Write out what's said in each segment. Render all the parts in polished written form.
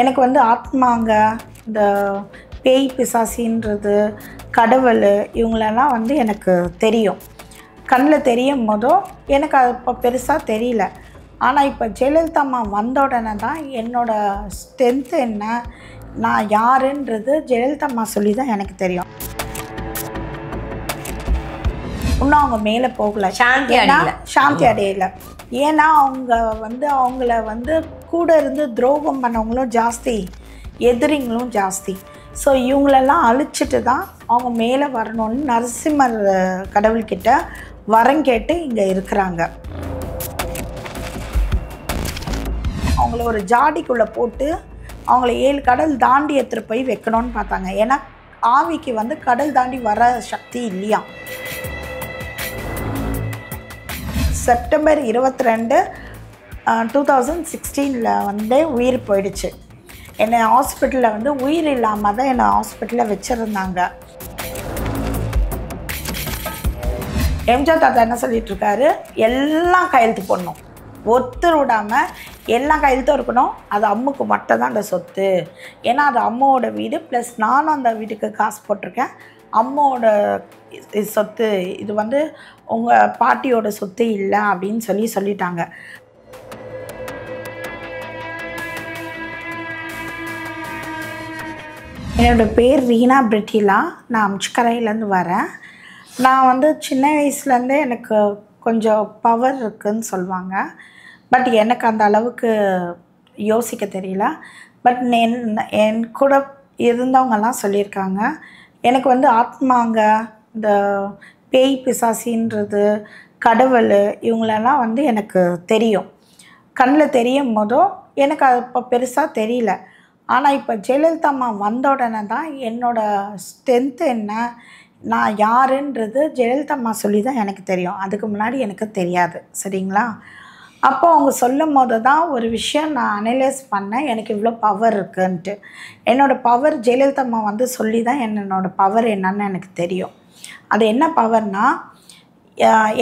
எனக்கு வந்து ஆத்மாங்க, இந்த பேய் பிசாசின்றது, கடவுள் இவங்களெல்லாம் வந்து எனக்கு தெரியும். கண்ணில் தெரியும் போதும் எனக்கு அது இப்போ பெருசாக தெரியல. ஆனால் இப்போ ஜெயலலிதா அம்மா வந்த உடனே தான் என்னோடய ஸ்ட்ரென்த்து என்ன, நான் யாருன்றது ஜெயலலிதா அம்மா சொல்லி தான் எனக்கு தெரியும். இன்னும் அவங்க மேலே போகலை, சாந்தி அடையலை. ஏன்னா அவங்கள வந்து கூட இருந்து துரோகம் பண்ணவங்களும் ஜாஸ்தி, எதிரிங்களும் ஜாஸ்தி. ஸோ இவங்களெல்லாம் அழிச்சிட்டு தான் அவங்க மேலே வரணும்னு நரசிம்மர் கடவுள்கிட்ட வரம் கேட்டு இங்கே இருக்கிறாங்க. அவங்கள ஒரு ஜாடிக்குள்ளே போட்டு அவங்கள 7 கடல் தாண்டி எடுத்துகிட்டு போய் வைக்கணும்னு பார்த்தாங்க. ஏன்னா ஆவிக்கு வந்து கடல் தாண்டி வர சக்தி இல்லையா. செப்டம்பர் 22, 2016 வந்து உயிர் போயிடுச்சு. என்னை ஹாஸ்பிட்டலில் வந்து உயிர் இல்லாமல் தான் என்னை ஹாஸ்பிட்டலில் வச்சுருந்தாங்க. எம்ஜிஆர் தாத்தா என்ன சொல்லிகிட்ருக்காரு, எல்லாம் கையெழுத்து போடணும், ஒருத்தர் விடாமல் எல்லாம் கையெழுத்தும் இருக்கணும். அது அம்முக்கு மட்டும் தான் அந்த சொத்து. ஏன்னா அது அம்மாவோட வீடு, ப்ளஸ் நானும் அந்த வீட்டுக்கு காசு போட்டிருக்கேன். அம்மாவோட சொத்து, இது வந்து உங்கள் பாட்டியோட சொத்து இல்லை அப்படின்னு சொல்லிட்டாங்க. என்னோடய பேர் ரீனா பிரிட்டிலா. நான் அம்ச்சிக்கரையிலேருந்து வரேன். நான் வந்து சின்ன வயசுலேருந்தே எனக்கு கொஞ்சம் பவர் இருக்குதுன்னு சொல்லுவாங்க. பட் எனக்கு அந்த அளவுக்கு யோசிக்க தெரியல. பட் என் கூட இருந்தவங்கெல்லாம் சொல்லியிருக்காங்க, எனக்கு வந்து ஆத்மாங்க, இந்த பேய் பிசாசின்றது, கடவுள் இவங்களெல்லாம் வந்து எனக்கு தெரியும். கண்ணில் தெரியும் போதும் எனக்கு அது இப்போ பெருசாக தெரியல. ஆனால் இப்போ ஜெயலலிதா அம்மா வந்த உடனே தான் என்னோடய ஸ்ட்ரென்த்து என்ன, நான் யாருன்றது ஜெயலலிதா அம்மா சொல்லி தான் எனக்கு தெரியும். அதுக்கு முன்னாடி எனக்கு தெரியாது. சரிங்களா. அப்போ அவங்க சொல்லும் போது தான் ஒரு விஷயம் நான் அனலைஸ் பண்ணேன், எனக்கு இவ்வளோ பவர் இருக்குன்ட்டு. என்னோடய பவர் ஜெயலலிதா அம்மா வந்து சொல்லி தான் என்னோடய பவர் என்னன்னு எனக்கு தெரியும். அது என்ன பவர்னால்,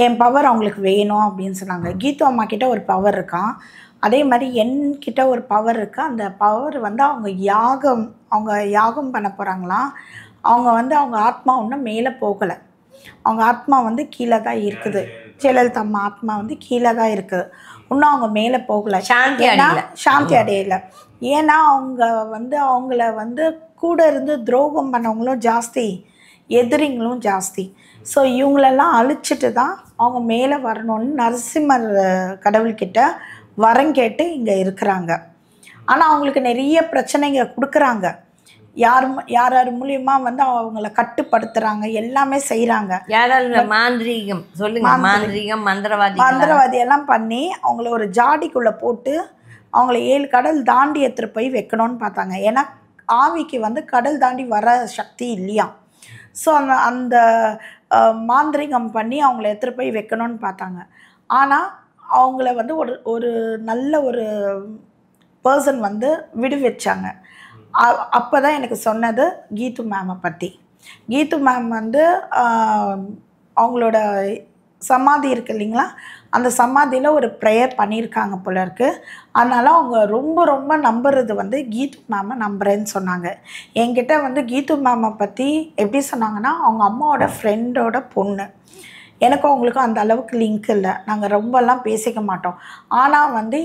என் பவர் அவங்களுக்கு வேணும் அப்படின்னு சொன்னாங்க. கீது அம்மா கிட்ட ஒரு பவர் இருக்கான், அதே மாதிரி என்கிட்ட ஒரு பவர் இருக்குது. அந்த பவர் வந்து அவங்க யாகம் பண்ண போகிறாங்களாம். அவங்க வந்து அவங்க ஆத்மா ஒன்றும் மேலே போகலை, அவங்க ஆத்மா வந்து கீழே தான் இருக்குது. ஜெயலலிதா அம்மா ஆத்மா வந்து கீழே தான் இருக்குது, இன்னும் அவங்க மேலே போகலை, சாந்தி அடையலை. ஏன்னா அவங்கள வந்து கூட இருந்து துரோகம் பண்ணவங்களும் ஜாஸ்தி, எதிரிங்களும் ஜாஸ்தி. ஸோ இவங்களெல்லாம் அழிச்சிட்டு தான் அவங்க மேலே வரணும்னு நரசிம்மர் கடவுள்கிட்ட வரம் கேட்டு இங்கே இருக்கிறாங்க. ஆனால் அவங்களுக்கு நிறைய பிரச்சனைங்க கொடுக்குறாங்க. யார் மூலியமாக வந்து அவங்கள கட்டுப்படுத்துகிறாங்க, எல்லாமே செய்கிறாங்க. மாந்திரீகம் சொல்லுங்க, மாந்திரீகம், மந்திரவாதி எல்லாம் பண்ணி அவங்கள ஒரு ஜாடிக்குள்ளே போட்டு அவங்கள 7 கடல் தாண்டி எடுத்துகிட்டு போய் வைக்கணும்னு பார்த்தாங்க. ஏன்னா ஆவிக்கு வந்து கடல் தாண்டி வர சக்தி இல்லையா. ஸோ அந்த மாந்திரீகம் பண்ணி அவங்கள எடுத்துகிட்டு போய் வைக்கணும்னு பார்த்தாங்க. ஆனால் அவங்கள வந்து ஒரு நல்ல ஒரு பர்சன் வந்து விடுவிச்சாங்க. அப்போ தான் எனக்கு சொன்னது கீது மேமை பற்றி. கீது மேம் வந்து அவங்களோட சமாதி இருக்குது இல்லைங்களா, அந்த சமாதியில் ஒரு ப்ரேயர் பண்ணியிருக்காங்க போல இருக்குது. அதனால் அவங்க ரொம்ப ரொம்ப நம்புறது வந்து கீது மேமை நம்புகிறேன்னு சொன்னாங்க. என்கிட்ட வந்து கீது மேமை பற்றி எப்படி சொன்னாங்கன்னா, அவங்க அம்மாவோட ஃப்ரெண்டோட பொண்ணு. எனக்கும் அவங்களுக்கும் அந்த அளவுக்கு லிங்க் இல்லை, நாங்கள் ரொம்பலாம் பேசிக்க மாட்டோம். ஆனால் வந்து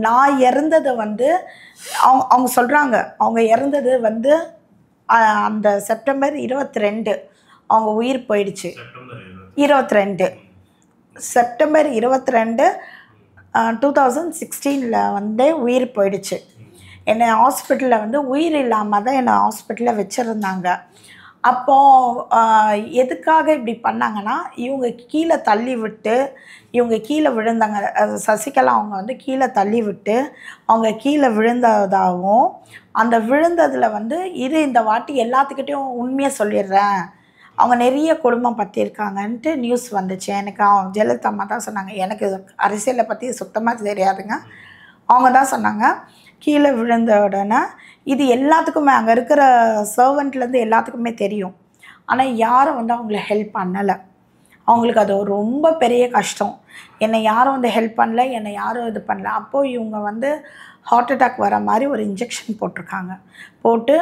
நான் இறந்ததை வந்து அவங்க சொல்கிறாங்க, அவங்க இறந்தது வந்து அந்த செப்டம்பர் 22 அவங்க உயிர் போயிடுச்சு. 22 செப்டம்பர் 22, 2016 வந்து உயிர் போயிடுச்சு. என்னை ஹாஸ்பிட்டலில் வந்து உயிர் இல்லாமல் தான் என்னை ஹாஸ்பிட்டலில் வச்சுருந்தாங்க. அப்போது எதுக்காக இப்படி பண்ணாங்கன்னா, இவங்க கீழே தள்ளி விட்டு இவங்க கீழே விழுந்தாங்க. சசிகலா அவங்க வந்து கீழே தள்ளி விட்டு அவங்க கீழே விழுந்ததாகவும், அந்த விழுந்ததில் வந்து இந்த வாட்டி எல்லாத்துக்கிட்டையும் உண்மையாக சொல்லிடுறேன், அவங்க நிறைய குடும்பம் பற்றியிருக்காங்கன்ட்டு நியூஸ் வந்துச்சு. எனக்கு ஜெயலலிதா அம்மா தான் சொன்னாங்க. எனக்கு அரசியலை பற்றி சுத்தமாக தெரியாதுங்க. அவங்க தான் சொன்னாங்க. கீழே விழுந்த உடனே இது எல்லாத்துக்குமே, அங்கே இருக்கிற சர்வெண்ட்லேருந்து எல்லாத்துக்குமே தெரியும். ஆனால் யாரும் வந்து அவங்கள ஹெல்ப் பண்ணலை. அவங்களுக்கு அது ரொம்ப பெரிய கஷ்டம். என்னை யாரும் வந்து ஹெல்ப் பண்ணல, என்னை யாரும் இது பண்ணல. அப்போது இவங்க வந்து ஹார்ட் அட்டாக் வர மாதிரி ஒரு இன்ஜெக்ஷன் போட்டிருக்காங்க. போட்டு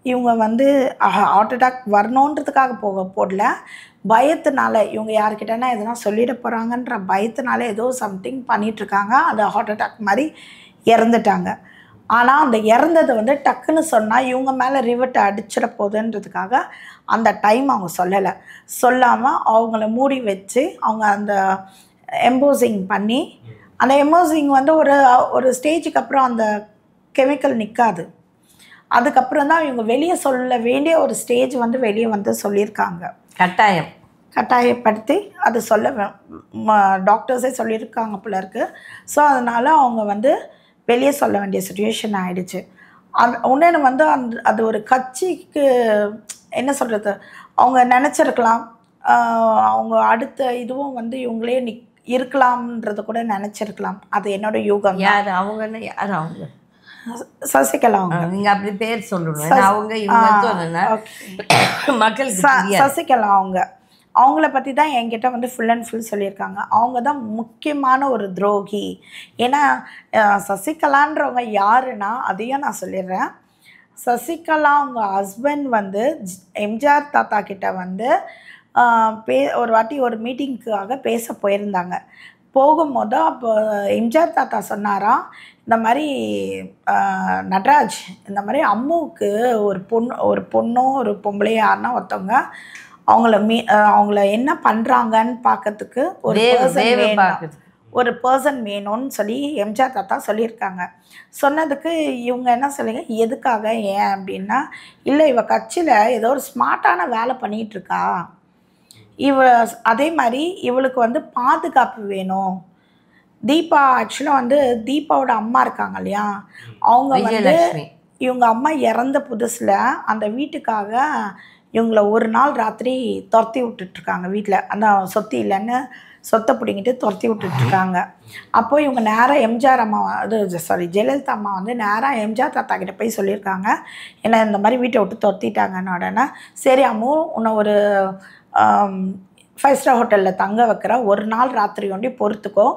இவங்க வந்து ஹார்ட் அட்டாக் வரணுன்றதுக்காக போடல, பயத்தினால இவங்க யார்கிட்டனா எதுனா சொல்லிட போகிறாங்கன்ற பயத்தினால ஏதோ சம்திங் பண்ணிகிட்ருக்காங்க. அது ஹார்ட் அட்டாக் மாதிரி இறந்துட்டாங்க. ஆனால் அந்த இறந்ததை வந்து டக்குன்னு சொன்னால் இவங்க மேலே ரிவர்ட் அடிச்சிட போகுதுன்றதுக்காக அந்த டைம் அவங்க சொல்லலை. சொல்லாமல் அவங்கள மூடி வச்சு அவங்க அந்த எம்போசிங் பண்ணி, அந்த எம்போசிங் வந்து ஒரு ஸ்டேஜுக்கு அப்புறம் அந்த கெமிக்கல் நிற்காது. அதுக்கப்புறம் தான் இவங்க வெளியே சொல்ல வேண்டிய ஒரு ஸ்டேஜ் வந்து வெளியே வந்து சொல்லியிருக்காங்க. கட்டாயப்படுத்தி அது சொல்ல டாக்டர்ஸே சொல்லியிருக்காங்க போல இருக்குது. ஸோ அதனால் அவங்க வந்து வெளியே சொல்ல வேண்டிய சுச்சுவேஷன் ஆகிடுச்சு. உடனே வந்து அது ஒரு கட்சிக்கு என்ன சொல்கிறது, அவங்க நினச்சிருக்கலாம், அவங்க அடுத்த இதுவும் வந்து இவங்களே இருக்கலாம்ன்றது கூட நினச்சிருக்கலாம். அது என்னோடய யூகம். யார் அவங்க? யார் அவங்க? சசிகலா. அவங்க நீங்கள் அப்படி பேர் சொல்லணும். அவங்க மக்களுக்கு சசிகலா அவங்கள பற்றி தான் என்கிட்ட வந்து ஃபுல் அண்ட் ஃபுல் சொல்லியிருக்காங்க. அவங்க தான் முக்கியமான ஒரு துரோகி. ஏன்னா சசிகலான்றவங்க யாருன்னா அதையும் நான் சொல்லிடுறேன். சசிகலா அவங்க ஹஸ்பண்ட் வந்து எம்ஜிஆர் தாத்தா கிட்ட வந்து ஒரு வாட்டி ஒரு மீட்டிங்க்காக பேச போயிருந்தாங்க. போகும்போது அப்போ எம்ஜிஆர் தாத்தா சொன்னாராம், இந்த மாதிரி நடராஜ், இந்த மாதிரி அம்முவுக்கு ஒரு பொண்ணோ ஒரு பொம்பளையோ யாருன்னா ஒருத்தவங்க அவங்கள என்ன பண்ணுறாங்கன்னு பார்க்கறதுக்கு ஒரு பர்சன் வேணும்னு சொல்லி எம்ஜிஆர் தாத்தா சொல்லியிருக்காங்க. சொன்னதுக்கு இவங்க என்ன சொல்லுங்க, எதுக்காக, ஏன் அப்படின்னா, இல்லை இவ கட்சியில் ஏதோ ஒரு ஸ்மார்ட்டான வேலை பண்ணிகிட்ருக்கா, அதே மாதிரி இவளுக்கு வந்து பாதுகாப்பு வேணும். தீபா ஆக்சுவலாக வந்து தீபாவோட அம்மா இருக்காங்க இல்லையா, அவங்க வந்து இவங்க அம்மா இறந்த புதுசில் அந்த வீட்டுக்காக இவங்கள ஒரு நாள் ராத்திரி துரத்தி விட்டுட்ருக்காங்க. வீட்டில் அந்த சொத்து இல்லைன்னு சொத்தை பிடிங்கிட்டு துரத்தி விட்டுட்ருக்காங்க. அப்போ இவங்க நேராக எம்ஜிஆர் அம்மா ஜெயலலிதா அம்மா வந்து நேராக எம்ஜிஆர் தாத்தா கிட்ட போய் சொல்லியிருக்காங்க, என்ன இந்த மாதிரி வீட்டை விட்டு துரத்திட்டாங்கன்னு. உடனே சரி அம்மு, உன்னை ஒரு 5 ஸ்டார் ஹோட்டலில் தங்க வைக்கிற, ஒரு நாள் ராத்திரி ஒண்டி பொறுத்துக்கோ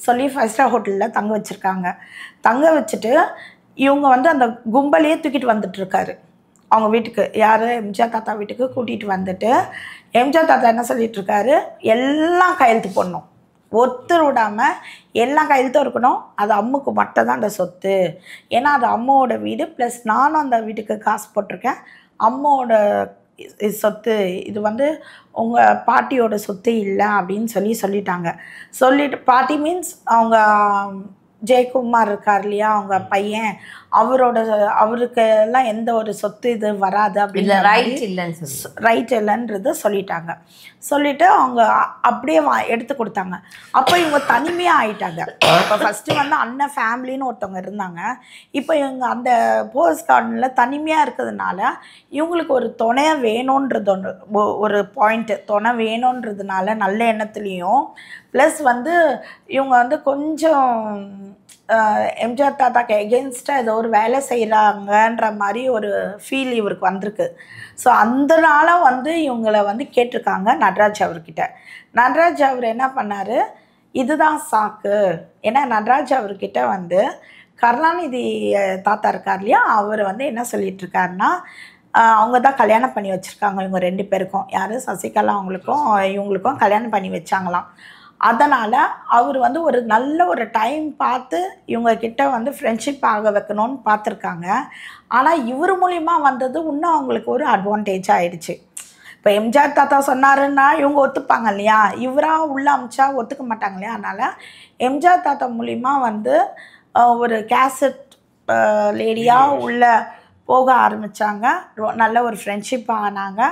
சொல்லி 5 ஸ்டார் ஹோட்டலில் தங்க வச்சுருக்காங்க. தங்க வச்சுட்டு இவங்க வந்து அந்த கும்பலையே தூக்கிட்டு வந்துட்டுருக்காரு அவங்க வீட்டுக்கு. யார்? எம்ஜிஆர் தாத்தா வீட்டுக்கு கூட்டிகிட்டு வந்துட்டு எம்ஜிஆர் தாத்தா என்ன சொல்லிகிட்ருக்காரு, எல்லாம் கையெழுத்து போடணும், ஒருத்தர் விடாமல் எல்லாம் கையெழுத்தும் இருக்கணும், அது அம்முக்கு மட்டும் தான் அந்த சொத்து, ஏன்னா அது அம்மாவோட வீடு, ப்ளஸ் நானும் அந்த வீட்டுக்கு காசு போட்டிருக்கேன், அம்மாவோட சொத்து, இது வந்து உங்கள் பாட்டியோட சொத்து இல்லை அப்படின்னு சொல்லிட்டாங்க. சொல்லிட்டு பாட்டி மீன்ஸ் அவங்க ஜெயக்குமார் இருக்கார் இல்லையா, அவங்க பையன், அவருக்கெல்லாம் எந்த ஒரு சொத்து இது வராது அப்படின்னு ரைட் இல்லைன்றது சொல்லிட்டாங்க. சொல்லிவிட்டு அவங்க அப்படியே எடுத்து கொடுத்தாங்க. அப்போ இவங்க தனிமையாக ஆகிட்டாங்க. இப்போ ஃபஸ்ட்டு வந்து அண்ணன் ஃபேமிலின்னு ஒருத்தவங்க இருந்தாங்க. இப்போ இவங்க அந்த போஸ்ட் கார்டனில் தனிமையாக இருக்கிறதுனால இவங்களுக்கு ஒரு துணை வேணுன்றது ஒரு பாயிண்ட்டு, துணை வேணுன்றதுனால நல்ல எண்ணத்துலேயும் ப்ளஸ் வந்து இவங்க வந்து கொஞ்சம் எம்ஜிஆர் தாத்தாக்கு எகென்ஸ்டாக ஏதோ ஒரு வேலை செய்கிறாங்கன்ற மாதிரி ஒரு ஃபீல் இவருக்கு வந்திருக்கு. ஸோ அதனால வந்து இவங்களை வந்து கேட்டிருக்காங்க நடராஜ் அவர்கிட்ட. நடராஜ் அவர் என்ன பண்ணார், இதுதான் சாக்கு. ஏன்னா நடராஜ் அவர்கிட்ட வந்து கருணாநிதி தாத்தா இருக்கார் இல்லையா, அவர் வந்து என்ன சொல்லிகிட்ருக்காருன்னா, அவங்க தான் கல்யாணம் பண்ணி வச்சுருக்காங்க இவங்க 2 பேருக்கும். யார்? சசிகலா அவங்களுக்கும் இவங்களுக்கும் கல்யாணம் பண்ணி வச்சாங்களாம். அதனால் அவர் வந்து ஒரு நல்ல ஒரு டைம் பார்த்து இவங்கக்கிட்ட வந்து ஃப்ரெண்ட்ஷிப் ஆக வைக்கணும்னு பார்த்துருக்காங்க. ஆனால் இவர் மூலிமா வந்தது இன்னும் அவங்களுக்கு ஒரு அட்வான்டேஜ் ஆகிடுச்சு. இப்போ எம்ஜிஆர் தாத்தா சொன்னாருன்னா இவங்க ஒத்துப்பாங்க இல்லையா, இவராக உள்ளே அமிச்சா ஒத்துக்க மாட்டாங்க இல்லையா. அதனால் எம்ஜிஆர் தாத்தா மூலிமா வந்து ஒரு கேசட் லேடியாக உள்ள போக ஆரம்பித்தாங்க. நல்ல ஒரு ஃப்ரெண்ட்ஷிப் ஆனாங்க.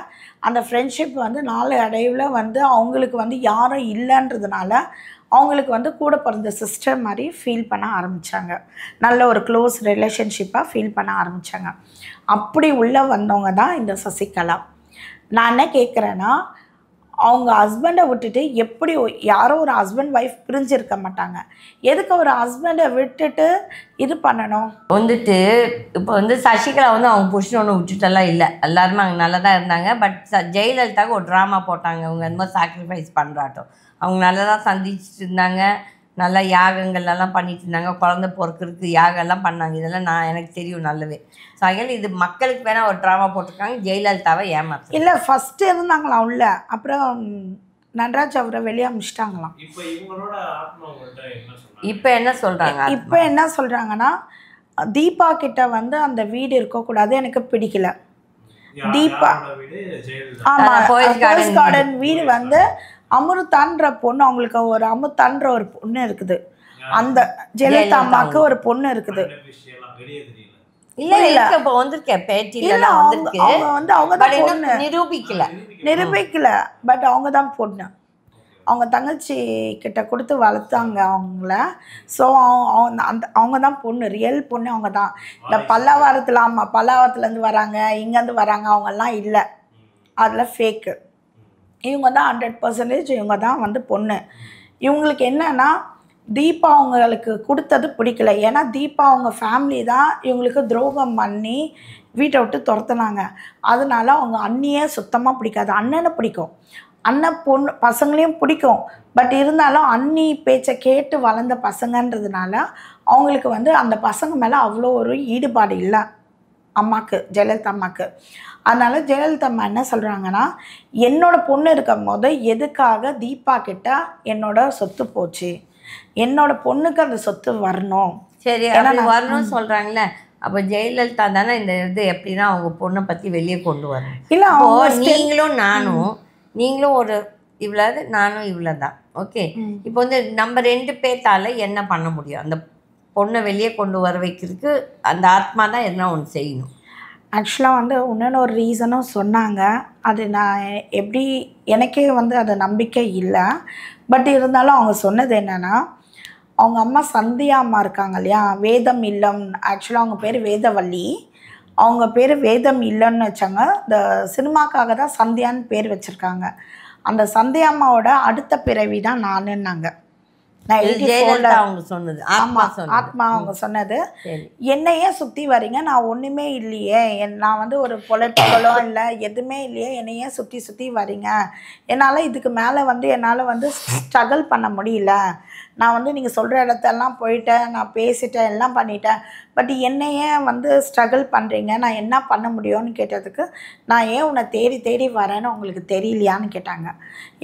அந்த ஃப்ரெண்ட்ஷிப் வந்து நாளை அடைவில் வந்து அவங்களுக்கு வந்து யாரும் இல்லைன்றதுனால அவங்களுக்கு வந்து கூட பிறந்த சிஸ்டர் மாதிரி ஃபீல் பண்ண ஆரம்பித்தாங்க. நல்ல ஒரு க்ளோஸ் ரிலேஷன்ஷிப்பாக ஃபீல் பண்ண ஆரம்பித்தாங்க. அப்படி உள்ளே வந்தவங்க தான் இந்த சசிகலா. நான் என்ன கேட்குறேன்னா, அவங்க ஹஸ்பண்டை விட்டுட்டு எப்படி யாரோ ஒரு ஹஸ்பண்ட் ஒய்ஃப் பிரிஞ்சிருக்க மாட்டாங்க, எதுக்கு ஒரு ஹஸ்பண்டை விட்டுட்டு இது பண்ணணும்? வந்துட்டு இப்போ வந்து சசிகலா வந்து அவங்க புருஷன் ஒன்று விட்டுட்டெல்லாம் இல்லை, எல்லாருமே அங்கே நல்லா தான் இருந்தாங்க. பட் ஜெயலலிதாவுக்கு ஒரு ட்ராமா போட்டாங்க, அவங்க இந்த மாதிரி சாக்ரிஃபைஸ் பண்ணுறாட்டும். அவங்க நல்லா தான் சந்திச்சுட்டு இருந்தாங்க. நல்லா யாகங்கள்லாம் பண்ணிட்டு இருந்தாங்க, குழந்தை பிறக்கிறதுக்கு யாகம்லாம் பண்ணாங்க. இதெல்லாம் எனக்கு தெரியும் நல்லாவே. ஸோ அதனால் இது மக்களுக்கு வேணால் ஒரு ட்ராமா போட்டிருக்காங்க, ஜெயலலிதாவை ஏமாத்து. இல்லை ஃபஸ்ட்டு இருந்தாங்களாம் உள்ள, அப்புறம் நடராஜ் அவரை வெளியே அமிச்சிட்டாங்களாம். இப்போ என்ன சொல்கிறாங்க? இப்போ என்ன சொல்கிறாங்கன்னா, தீபா கிட்ட வந்து அந்த வீடு இருக்கக்கூடாது, எனக்கு பிடிக்கல. தீபா ஆமாம், போயஸ் கார்டன் வீடு வந்து அமிர்தான்ற பொண்ணு, அவங்களுக்கு ஒரு அமிர்தான்ற ஒரு பொண்ணு இருக்குது. அந்த ஜெயலலிதா அம்மாவுக்கு ஒரு பொண்ணு இருக்குது. இல்ல இல்ல இப்போ வந்திருக்கேன் பேட்டியில வந்திருக்கு. அவங்க வந்து அவங்க தான் பொண்ணு, நிரூபிக்கல. பட் அவங்க தான் பொண்ணு. அவங்க தங்கச்சி கிட்ட கொடுத்து வளர்த்தாங்க அவங்கள. ஸோ அவங்க தான் பொண்ணு, ரியல் பொண்ணு அவங்க தான். இந்த பல்லாவரத்தில், ஆமாம் பல்லாவரத்துலேருந்து வராங்க, இங்கேருந்து வராங்க, அவங்கெல்லாம் இல்லை, அதில் ஃபேக்கு. இவங்க தான் 100% இவங்க தான் வந்து பொண்ணு. இவங்களுக்கு என்னன்னா, தீபா அவங்களுக்கு கொடுத்தது பிடிக்கல. ஏன்னா தீபா அவங்க ஃபேமிலி தான் இவங்களுக்கு துரோகம் பண்ணி வீட்டை விட்டு துரத்துனாங்க. அதனால அவங்க அண்ணியே சுத்தமாக பிடிக்காது. அண்ணனை பிடிக்கும், அண்ணன் பொண்ணு பசங்களையும் பிடிக்கும். பட் இருந்தாலும் அண்ணி பேச்சை கேட்டு வளர்ந்த பசங்கன்றதுனால அவங்களுக்கு வந்து அந்த பசங்க மேலே அவ்வளோ ஒரு ஈடுபாடு இல்லை அம்மாவுக்கு, ஜெயலலிதா அம்மாவுக்கு. அதனால் ஜெயலலிதா அம்மா என்ன சொல்கிறாங்கன்னா, என்னோடய பொண்ணு இருக்கும் போது எதுக்காக தீபா கிட்ட என்னோட சொத்து போச்சு, என்னோட பொண்ணுக்கு அந்த சொத்து வரணும். சரி, வரணும்னு சொல்கிறாங்களே, அப்போ ஜெயலலிதா தானே இந்த இது எப்படின்னா அவங்க பொண்ணை பற்றி வெளியே கொண்டு வரணும். இல்லை நீங்களும் நானும், நீங்களும் ஒரு இவ்வளவு, நானும் இவ்வளோ தான். ஓகே, இப்போ வந்து நம்ம 2 பேர்த்தால் என்ன பண்ண முடியும்? அந்த பொண்ணை வெளியே கொண்டு வர வைக்கிறதுக்கு அந்த ஆத்மா தான் எதுனா ஒன்று செய்யணும். ஆக்சுவலாக வந்து இன்னொன்று ஒரு ரீசனும் சொன்னாங்க. அது நான் எப்படி, எனக்கே வந்து அது நம்பிக்கை இல்லை. பட் இருந்தாலும் அவங்க சொன்னது என்னென்னா, அவங்க அம்மா சந்தியா அம்மா இருக்காங்க இல்லையா, வேதம் இல்லம், ஆக்சுவலாக அவங்க பேர் வேதவள்ளி, அவங்க பேர் வேதம் இல்லைன்னு வச்சாங்க. இந்த சினிமாக்காக தான் சந்தியான்னு பேர் வச்சுருக்காங்க. அந்த சந்தியா அம்மாவோட அடுத்த பிறவி தான் நானுன்னாங்க. நான் 84ல் அவங்க சொன்னது, ஆத்மா அவங்க சொன்னது. என்னையே சுற்றி வரீங்க, நான் ஒன்றுமே இல்லையே, நான் வந்து ஒரு பொலிட்டிக்கலோ இல்லை எதுவுமே இல்லையே, என்னையே சுற்றி சுற்றி வரீங்க, என்னால் இதுக்கு மேலே வந்து என்னால் வந்து ஸ்ட்ரகிள் பண்ண முடியல, நான் வந்து நீங்கள் சொல்கிற இடத்தெல்லாம் போயிட்டேன், நான் பேசிட்டேன், எல்லாம் பண்ணிட்டேன், பட் என்னையே வந்து ஸ்ட்ரகிள் பண்ணுறீங்க, நான் என்ன பண்ண முடியும்னு கேட்டதுக்கு, நான் ஏன் உன்னை தேடி தேடி வரேன்னு உங்களுக்கு தெரியலையான்னு கேட்டாங்க.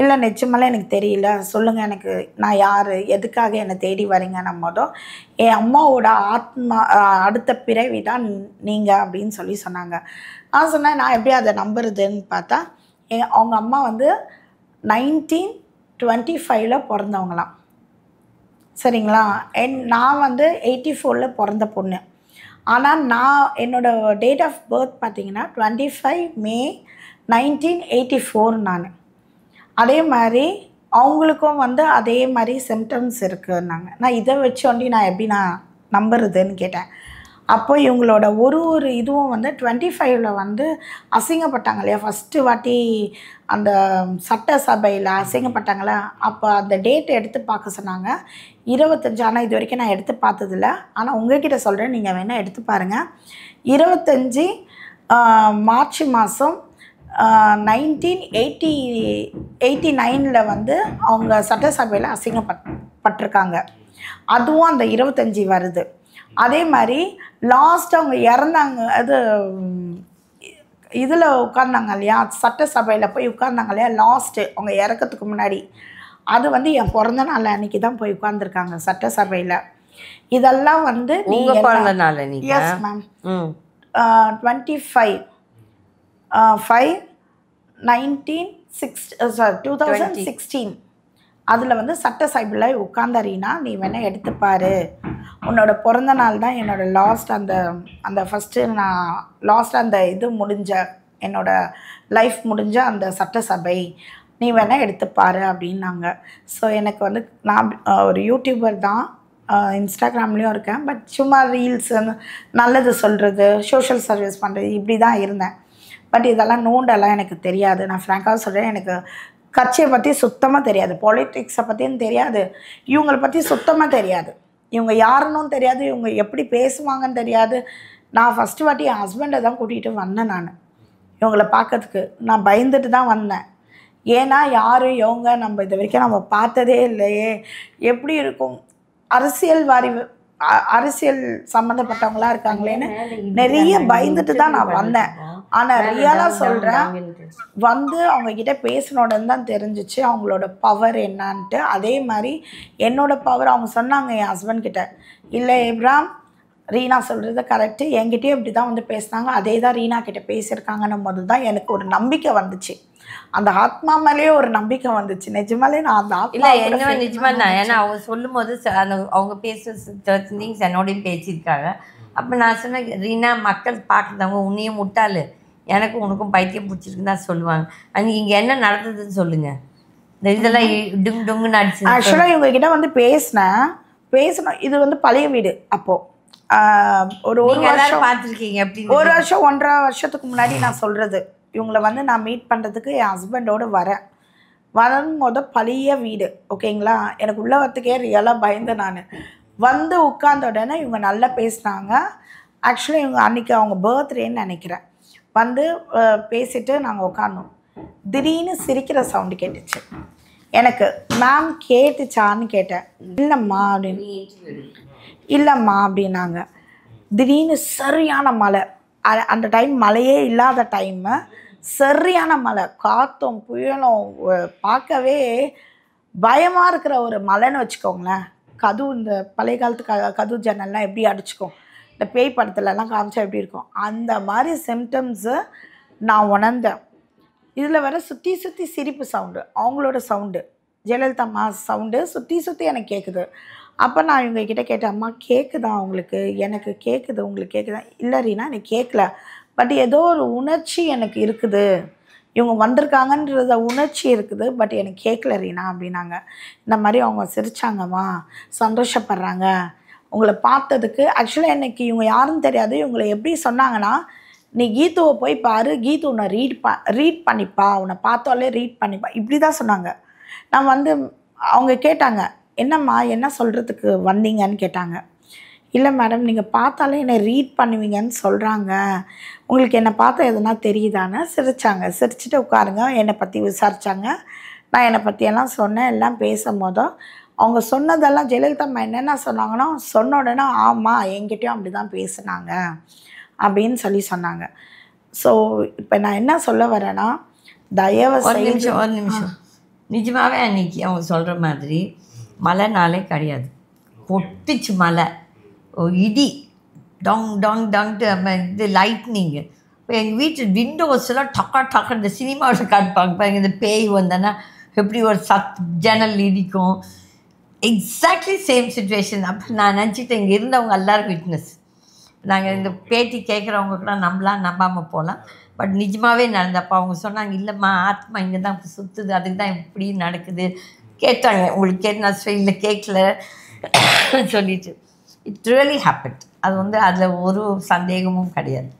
இல்லை நிச்சயமெல்லாம் எனக்கு தெரியல, சொல்லுங்கள் எனக்கு, நான் யார், எதுக்காக என்னை தேடி வரீங்கன்னும் போதும் என் அம்மாவோட ஆத்மா அடுத்த பிறவி தான் நீங்கள் அப்படின்னு சொல்லி சொன்னாங்க. நான் சொன்னேன், நான் எப்படி அதை நம்புறதுன்னு பார்த்தா, அவங்க அம்மா வந்து 1925 பிறந்தவங்களாம், சரிங்களா. நான் வந்து 84 பிறந்த பொண்ணு. ஆனால் நான் என்னோடய டேட் ஆஃப் பர்த் பார்த்திங்கன்னா 25 May 1984 நான். அதே மாதிரி அவங்களுக்கும் வந்து அதே மாதிரி சிம்டம்ஸ் இருக்குன்னாங்க. நான் இதை வச்சோண்டி நான் எப்படி நான் நம்புறதுன்னு கேட்டேன். அப்போ இவங்களோட ஒரு இதுவும் வந்து 25ல் வந்து அசிங்கப்பட்டாங்க இல்லையா, ஃபஸ்ட்டு வாட்டி அந்த சட்டசபையில் அசிங்கப்பட்டாங்களே, அப்போ அந்த டேட்டை எடுத்து பார்க்க சொன்னாங்க. 25, ஆனால் இது வரைக்கும் நான் எடுத்து பார்த்ததில்ல, ஆனால் உங்கள்கிட்ட சொல்கிறேன், நீங்கள் வேணால் எடுத்து பாருங்கள். 25 மார்ச் மாதம் 1989 வந்து அவங்க சட்டசபையில் அசிங்கப்பட்டிருக்காங்க. அதுவும் அந்த 25 வருது. அதே மாதிரி லாஸ்ட் அவங்க இறந்தாங்க, அது இதில் உட்கார்ந்தாங்க இல்லையா, சட்டசபையில் போய் உட்கார்ந்தாங்க இல்லையா, லாஸ்ட்டு அவங்க இறக்கிறதுக்கு முன்னாடி, அது வந்து என் பிறந்த நாள் அன்றைக்கி தான் போய் உட்கார்ந்துருக்காங்க சட்டசபையில். இதெல்லாம் வந்து நீங்கள் பிறந்த நாள்? Yes ma'am. 2016 அதில் வந்து சட்டசபையில் உட்காந்தாரீனா, நீ வேணால் எடுத்துப்பார், உன்னோட பிறந்த நாள் தான் என்னோட லாஸ்ட் அந்த ஃபஸ்ட்டு நான் லாஸ்ட் அந்த இது முடிஞ்ச என்னோடய லைஃப் முடிஞ்ச அந்த சட்டசபை, நீ வேணால் எடுத்துப்பார் அப்படின்னாங்க. ஸோ எனக்கு வந்து நான் ஒரு யூடியூபர் தான், இன்ஸ்டாகிராம்லேயும் இருக்கேன், பட் சும்மா ரீல்ஸ் நல்லது சொல்கிறது, சோஷியல் சர்வீஸ் பண்ணுறது, இப்படி தான் இருந்தேன். பட் இதெல்லாம் நோண்டெல்லாம் எனக்கு தெரியாது. நான் ஃப்ராங்காக சொல்கிறேன், எனக்கு கட்சியை பற்றி சுத்தமாக தெரியாது, பாலிட்டிக்ஸை பற்றியும் தெரியாது, இவங்களை பற்றி சுத்தமாக தெரியாது, இவங்க யாருன்னும் தெரியாது, இவங்க எப்படி பேசுவாங்கன்னு தெரியாது. நான் ஃபஸ்ட்டு வாட்டி என் ஹஸ்பண்டை தான் கூட்டிகிட்டு வந்தேன். நான் இவங்கள பார்க்கறதுக்கு நான் பயந்துட்டு தான் வந்தேன். ஏன்னா யார் இவங்க நம்ம இது வரைக்கும் நம்ம பார்த்ததே இல்லையே, எப்படி இருக்கும் அரசியல் சம்மந்தப்பட்டவங்களா இருக்காங்களேன்னு நிறைய பயந்துட்டு தான் நான் வந்தேன். ஆனால் ரியலாக சொல்கிறேன், வந்து அவங்கக்கிட்ட பேசினோடனே தான் தெரிஞ்சிச்சு அவங்களோட பவர் என்னான்ட்டு. அதே மாதிரி என்னோடய பவர் அவங்க சொன்னாங்க என் ஹஸ்பண்ட் கிட்ட, இல்லை ஏப்ராம் ரீனா சொல்கிறது கரெக்டு, என்கிட்டயே இப்படி தான் வந்து பேசினாங்க, அதே தான் ரீனா கிட்ட பேசியிருக்காங்கன்னும் போது தான் எனக்கு ஒரு நம்பிக்கை வந்துச்சு. அந்த ஆத்மா மேலேயே ஒரு நம்பிக்கை வந்துச்சு. நிஜமாலே நான் அந்த இல்லை என்ன நிஜமா தான், ஏன்னா அவங்க சொல்லும் போது அந்த அவங்க பேசுகிற திங்ஸ் என்னோடையும் பேசியிருக்காங்க. அப்போ நான் சொன்னேன், ரீனா மக்கள் பார்க்குறவங்க உன்னையும் முட்டாள், எனக்கும் உனக்கும் பைத்தியம் பிடிச்சிருக்குன்னு தான் சொல்லுவாங்க. அன்றைக்கி இங்கே என்ன நடந்ததுன்னு சொல்லுங்கள். இந்த இதெல்லாம் டுங் டுங்குன்னு அடிச்சு. ஆக்சுவலாக இவங்ககிட்ட வந்து பேசினோம். இது வந்து பழைய வீடு. அப்போது ஒரு வருஷம் பார்த்துருக்கீங்க. எப்படி ஒரு வருஷம் 1.5 வருஷத்துக்கு முன்னாடி நான் சொல்கிறது. இவங்களை வந்து நான் மீட் பண்ணுறதுக்கு என் ஹஸ்பண்டோடு வரும்போது பழைய வீடு, ஓகேங்களா. எனக்கு உள்ள வரத்துக்கே ரியலாக பயந்து நான் வந்து உட்கார்ந்த உடனே இவங்க நல்லா பேசினாங்க. ஆக்சுவலாக இவங்க அன்றைக்கி அவங்க பர்த்டேன்னு நினைக்கிறேன். வந்து பேசிட்டு நாங்கள் உட்காந்தோம். திடீர்னு சிரிக்கிற சவுண்டு கேட்டுச்சு. எனக்கு மேம் கேட்டுச்சான்னு கேட்டேன். இல்லைம்மா அப்படின்னாங்க. திடீர்னு சரியான மழை. அந்த டைம் மழையே இல்லாத டைமு, சரியான மழை, காற்றும் புயலும், பார்க்கவே பயமாக இருக்கிற ஒரு மழைன்னு வச்சுக்கோங்களேன். இந்த பழைய காலத்து கதவு ஜன்னல்லாம் எப்படி அடிச்சுக்கும், இந்த பேய் படத்துலலாம் காமிச்சா எப்படி இருக்கும், அந்த மாதிரி சிம்டம்ஸு நான் உணர்ந்தேன். இதில் வர சுற்றி சிரிப்பு சவுண்டு, அவங்களோட சவுண்டு, ஜெயலலிதா அம்மா சவுண்டு சுற்றி எனக்கு கேட்குது. அப்போ நான் இவங்ககிட்ட கேட்டேன், அம்மா கேட்குதா உங்களுக்கு? எனக்கு கேட்குது, உங்களுக்கு கேட்குதா? இல்லை ரீனா எனக்கு கேட்கல, பட் ஏதோ ஒரு உணர்ச்சி எனக்கு இருக்குது, இவங்க வந்திருக்காங்கன்றத உணர்ச்சி இருக்குது, பட் எனக்கு கேட்கல ரீனா அப்படின்னாங்க. இந்த மாதிரி அவங்க சிரித்தாங்கம்மா, சந்தோஷப்படுறாங்க உங்களை பார்த்ததுக்கு. ஆக்சுவலாக எனக்கு இவங்க யாருன்னு தெரியாது. இவங்களை எப்படி சொன்னாங்கன்னா, நீ கீதுவை போய் பாரு, கீது உன்னை ரீட் பண்ணிப்பா, உன்னை பார்த்தாலே ரீட் பண்ணிப்பா, இப்படி தான் சொன்னாங்க. நான் வந்து அவங்க கேட்டாங்க, என்னம்மா என்ன சொல்கிறதுக்கு வந்தீங்கன்னு கேட்டாங்க. இல்லை மேடம், நீங்கள் பார்த்தாலே என்னை ரீட் பண்ணுவீங்கன்னு சொல்கிறாங்க, உங்களுக்கு என்னை பார்த்தா எதுனா தெரியுதான்னு சிரித்தாங்க. சிரிச்சுட்டு உட்காருங்க, என்னை பற்றி விசாரித்தாங்க. நான் என்னை பற்றியெல்லாம் சொன்னேன். எல்லாம் பேசும்போதும் அவங்க சொன்னதெல்லாம் ஜெயலலிதா அம்மா என்னென்ன சொன்னாங்கன்னா, சொன்ன உடனே ஆமாம் என்கிட்டயும் அப்படி தான் பேசுனாங்க அப்படின்னு சொன்னாங்க. ஸோ இப்போ நான் என்ன சொல்ல வரேன்னா, தயவு செய்து ஒரு நிமிஷம் நிஜமாகவே அன்றைக்கி அவங்க சொல்கிற மாதிரி மழைனாலே கிடையாது, பொட்டுச்சு மழை, இடி, டாங் டாங் டாங்ட்டு இது லைட்னிங்கு. இப்போ எங்கள் வீட்டு விண்டோஸ்லாம் டக்கா இந்த சினிமாவில் காட்டுப்பாங்க பாருங்க, இந்த பேய் வந்தேன்னா எப்படி ஒரு ஜன்னல் இடிக்கும், எக்ஸாக்ட்லி சேம் சுச்சுவேஷன். அப்போ நான் நினச்சிட்டு இங்கே இருந்தவங்க எல்லோரும் விட்னஸ். நாங்கள் இந்த பேட்டி கேட்குறவங்களுக்குலாம் நம்பாமல் போகலாம், பட் நிஜமாகவே நடந்தப்போ அவங்க சொன்னாங்க, இல்லைம்மா ஆத்மா இங்கே தான் சுற்றுது, அதுக்கு தான் இப்படி நடக்குது. கேட்டாங்க, உங்களுக்கு கேட்டு நான் இல்லை கேட்கல சொல்லிட்டு. It really happened. அது வந்து அதில் ஒரு சந்தேகமும் கிடையாது.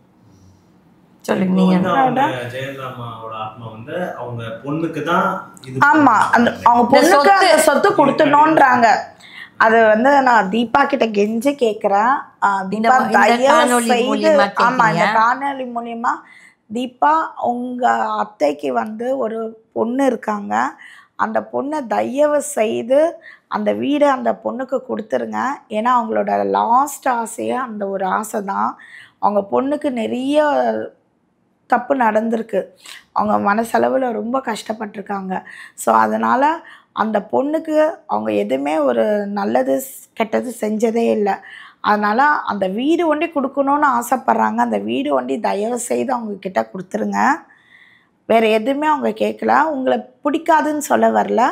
சொல்லுங்க நீங்கள். ஆமாம், அவங்க பொண்ணுக்கு அந்த சொத்து கொடுத்துடணுன்றாங்க. அது வந்து நான் தீபா கிட்ட கெஞ்சி கேட்குறேன். தீபா தயவு செய்து, ஆமாம் இந்த காணொலி மூலிமா, தீபா உங்கள் அத்தைக்கு வந்து ஒரு பொண்ணு இருக்காங்க, அந்த பொண்ணை தயவு செய்து அந்த வீடை அந்த பொண்ணுக்கு கொடுத்துருங்க. ஏன்னா அவங்களோட லாஸ்ட் ஆசையே அந்த ஒரு ஆசை தான். அவங்க பொண்ணுக்கு நிறைய தப்பு நடந்திருக்கு, அவங்க மனசளவில் ரொம்ப கஷ்டப்பட்டிருக்காங்க. ஸோ அதனால் அந்த பொண்ணுக்கு அவங்க எதுவுமே ஒரு நல்லது கெட்டது செஞ்சதே இல்லை. அதனால் அந்த வீடு ஒண்டி கொடுக்கணுன்னு ஆசைப்பட்றாங்க. அந்த வீடு ஒண்டி தயவு செய்து அவங்கக்கிட்ட கொடுத்துருங்க. வேறு எதுவுமே அவங்க கேட்கல. உங்களை பிடிக்காதுன்னு சொல்ல வரல,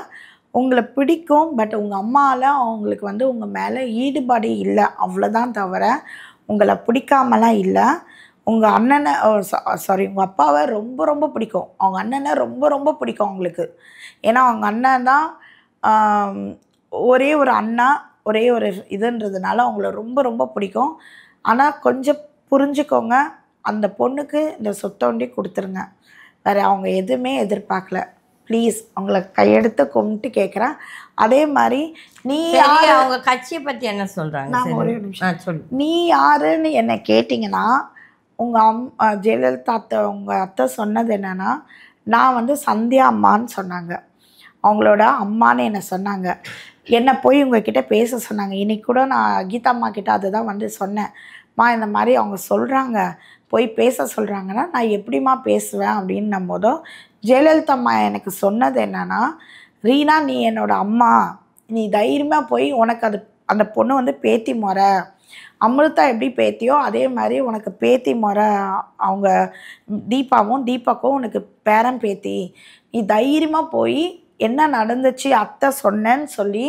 உங்களை பிடிக்கும், பட் உங்கள் அம்மாவில் அவங்களுக்கு வந்து உங்கள் மேலே ஈடுபாடு இல்லை, அவ்வளோதான் தவிர உங்களை பிடிக்காமலாம் இல்லை. உங்கள் அண்ணனை உங்கள் அப்பாவை ரொம்ப பிடிக்கும், அவங்க அண்ணனை ரொம்ப பிடிக்கும் அவங்களுக்கு. ஏன்னா அவங்க அண்ணன் தான் ஒரே ஒரு அண்ணா, ஒரே ஒரு இதுன்றதுனால அவங்கள ரொம்ப பிடிக்கும். ஆனால் கொஞ்சம் புரிஞ்சுக்கோங்க, அந்த பொண்ணுக்கு இந்த சொத்தொண்டி கொடுத்துருங்க. வேறு அவங்க எதுவுமே எதிர்பார்க்கல. ப்ளீஸ் அவங்கள கையெடுத்து கும்பிட்டு கேட்குறேன். அதே மாதிரி நீ யார், அவங்க கட்சியை பற்றி என்ன சொல்கிறாங்க? நான் ஒரே நிமிஷம் சொல்லு. நீ யாருன்னு என்னை கேட்டிங்கன்னா, உங்கள் ஜெயலலிதா அத்தை உங்கள் அத்தை சொன்னது என்னென்னா, நான் வந்து சந்தியா அம்மான்னு சொன்னாங்க, அவங்களோட அம்மான்னு என்ன சொன்னாங்க. என்னை போய் உங்ககிட்ட பேச சொன்னாங்க. இன்றைக்கி கூட நான் கீதா அம்மா கிட்ட அதுதான் வந்து சொன்னேன். இந்த மாதிரி அவங்க சொல்கிறாங்க, போய் பேச சொல்கிறாங்கன்னா நான் எப்படிம்மா பேசுவேன் அப்படின்னும் போதும் ஜெயலலிதா அம்மா எனக்கு சொன்னது என்னென்னா, ரீனா நீ என்னோடய அம்மா, நீ தைரியமாக போய் உனக்கு அது அந்த பொண்ணு வந்து பேத்தி முறை, அமிர்தா எப்படி பேத்தியோ அதே மாதிரி உனக்கு பேத்தி முறை, அவங்க தீபாக்கும் உனக்கு பேரன் பேத்தி, நீ தைரியமாக போய் என்ன நடந்துச்சு அத்தை சொன்னேன்னு சொல்லி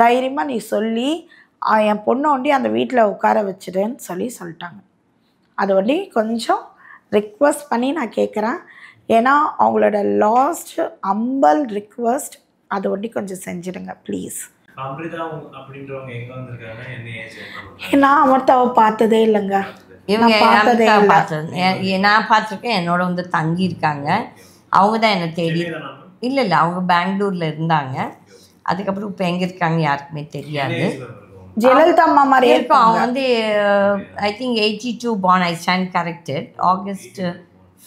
தைரியமாக நீ சொல்லி என் பொண்ணை ஒண்டி அந்த வீட்டில் உட்கார வச்சிடுன்னு சொல்லிட்டாங்க. அது ஒண்டி கொஞ்சம் ரிக்வெஸ்ட் பண்ணி நான் கேட்குறேன். ஏன்னா அவங்களோட லாஸ்ட் ஹம்பிள் ரிக்வெஸ்ட், அது ஒண்டி கொஞ்சம் செஞ்சிடுங்க ப்ளீஸ். நான் அமிர்தாவை பார்த்ததே இல்லைங்க. நான் பார்த்துருக்கேன். என்னோட வந்து தங்கி இருக்காங்க. அவங்க தான் என்னை தேடி, இல்லை அவங்க பெங்களூரில் இருந்தாங்க. அதுக்கப்புறம் இப்போ எங்கே இருக்காங்க யாருக்குமே தெரியாது. ஜெயலலிதா அம்மா மாதிரி இருக்கும். அவங்க வந்து I think 82 born, I stand corrected. August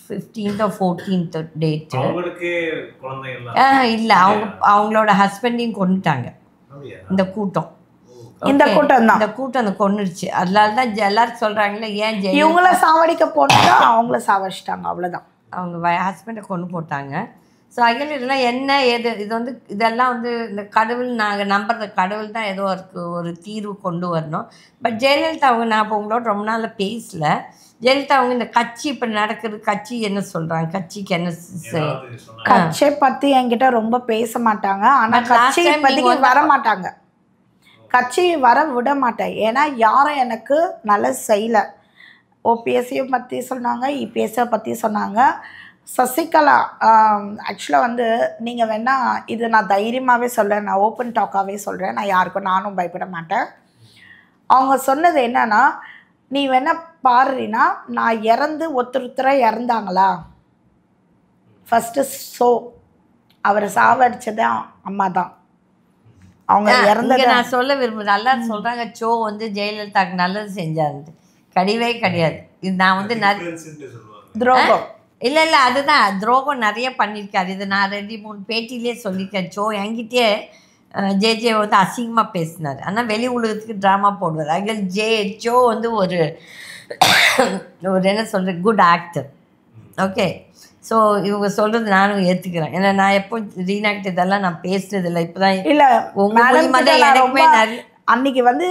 15th or 14th date. இல்லை அவங்களோட ஹஸ்பண்டையும் கொண்டுட்டாங்க இந்த கூட்டம். இந்த கூட்டம் அந்த கொன்னுடுச்சு. அதனால தான் எல்லாரும் சொல்கிறாங்களே, ஏன் இவங்கள சாவடிக்க போனா அவங்கள சாவடிச்சிட்டாங்க, அவ்வளோதான். அவங்க ஹஸ்பண்டை கொண்டு போட்டாங்க. ஸோ அகைன் இதெல்லாம் என்ன ஏது, இது வந்து இதெல்லாம் வந்து இந்த கடவுள், நாங்கள் நம்புறது கடவுள் தான் ஏதோ ஒரு தீர்வு கொண்டு வரணும். பட் ஜெயலலிதா அவங்க, நான் இப்போ உங்களோட ரொம்ப நாள் பேசல. ஜெயலலிதா அவங்க இந்த கட்சி இப்போ நடக்கிறது, கட்சி என்ன சொல்கிறாங்க, கட்சிக்கு என்ன கட்சியை பற்றி என்கிட்ட ரொம்ப பேச மாட்டாங்க. ஆனால் கட்சி இப்போதைக்கு வர மாட்டாங்க, கட்சி வர விட மாட்டேன். ஏன்னா யாரும் எனக்கு நல்லது செய்யலை. ஓபிஎஸ்சியை பற்றி சொன்னாங்க, இபிஎஸ்சியை பற்றி சொன்னாங்க. சசிகலா ஆக்சுவலாக வந்து நீங்கள் வேணால் இது நான் தைரியமாகவே சொல்கிறேன், நான் ஓப்பன் டாக்காகவே சொல்கிறேன், நான் யாருக்கும் நானும் பயப்பட மாட்டேன். அவங்க சொன்னது என்னன்னா, நீ வேணா பாருன்னா, நான் இறந்து ஒருத்தராக இறந்தாங்களா, ஃபஸ்ட்டு அவரை சாவடிச்சதே அம்மா தான். அவங்க இறந்தது நான் சொல்ல விரும்புகிறேன். நல்லா சொல்கிறாங்க, வந்து ஜெயலலிதாவுக்கு நல்லது செஞ்சாரு. கிடையவே கிடையாது. இது நான் வந்து துரோகம் இல்லை அதுதான் துரோகம் நிறைய பண்ணியிருக்காரு. இது நான் 2-3 பேட்டிலே சொல்லியிருக்கேன். என்கிட்டே ஜே வந்து அசிங்கமாக பேசினார். ஆனால் வெளி உலகத்துக்கு ட்ராமா போடுவார். அதில் வந்து ஒரு என்ன சொல்கிறேன், குட் ஆக்டர். ஓகே, ஸோ இவங்க சொல்கிறது நானும் ஏற்றுக்கிறேன். ஏன்னா நான் எப்போ ரீனாக்ட் இதெல்லாம் நான் பேசுனதில்லை. இப்போ தான் இல்லை எனக்குமே நிறைய அன்னைக்கு வந்து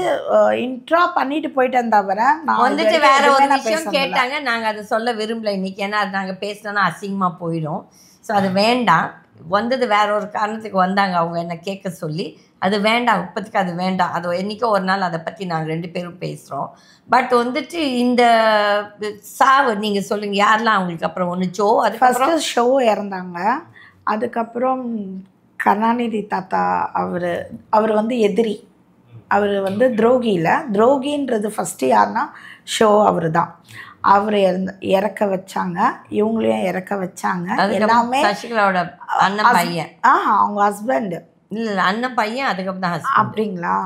இன்ட்ரா பண்ணிட்டு போயிட்டேன். தவிர நான் வந்துட்டு வேற ஒரு விஷயம் கேட்டாங்க, நாங்கள் அதை சொல்ல விரும்பல இன்னைக்கு. ஏன்னா அது நாங்கள் பேசினோன்னா அசிங்கமாக போயிடும். ஸோ அது வேண்டாம். வந்தது வேற ஒரு காரணத்துக்கு வந்தாங்க அவங்க என்ன கேட்க சொல்லி. அது வேண்டாம், இப்போதைக்கு அது வேண்டாம். அது என்றைக்கோ ஒரு நாள் அதை பற்றி நாங்கள் 2 பேரும் பேசுகிறோம். பட் வந்துட்டு இந்த சாவு நீங்கள் சொல்லுங்கள், யாரெல்லாம் அவங்களுக்கு அப்புறம் ஒன்று அதுக்கப்புறம் ஷோ இறந்தாங்க. அதுக்கப்புறம் கருணாநிதி தாத்தா அவர் வந்து எதிரி, அவர் வந்து துரோகின்றது ஃபஸ்ட்டு யாருன்னா ஷோ அவர் தான். அவர் இறக்க வச்சாங்க, இவங்களையும் இறக்க வச்சாங்க. எல்லாமே சசிகலாவோட அண்ணன் பையன், அவங்க ஹஸ்பண்ட் இல்லை அண்ணன் பையன், அதுக்கப்புறம் தான் அப்படிங்களா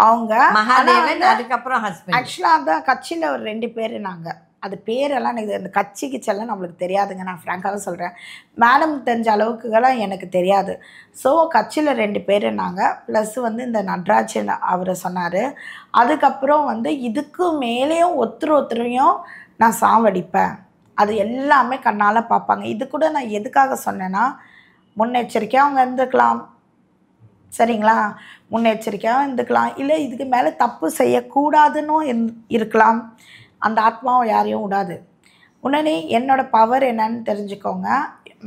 அவங்க மகாதேவன், அதுக்கப்புறம் ஹஸ்பண்ட். ஆக்சுவலாக அந்த கட்சியில் ஒரு 2 பேர். நாங்கள் அது பேரெல்லாம் எனக்கு அந்த கட்சிக்கு செல்ல நம்மளுக்கு தெரியாதுங்க, நான் ஃப்ராங்காக சொல்கிறேன். மேடம் தெரிஞ்ச அளவுக்குலாம் எனக்கு தெரியாது. ஸோ கட்சியில் 2 பேர் நாங்கள், ப்ளஸ் வந்து இந்த நடராஜன் அவரை சொன்னார். அதுக்கப்புறம் வந்து இதுக்கு மேலேயும் ஒருத்தரையும் நான் சாவடிப்பேன், அது எல்லாமே கண்ணால் பார்ப்பாங்க. இது கூட நான் எதுக்காக சொன்னேன்னா, முன்னெச்சரிக்கையாக அவங்க இருந்துக்கலாம், சரிங்களா, முன்னெச்சரிக்கையாக இருந்துக்கலாம். இல்லை இதுக்கு மேலே தப்பு செய்யக்கூடாதுன்னு இருக்கலாம். அந்த ஆத்மாவை யாரையும் விடாது. உடனே என்னோடய பவர் என்னன்னு தெரிஞ்சுக்கோங்க.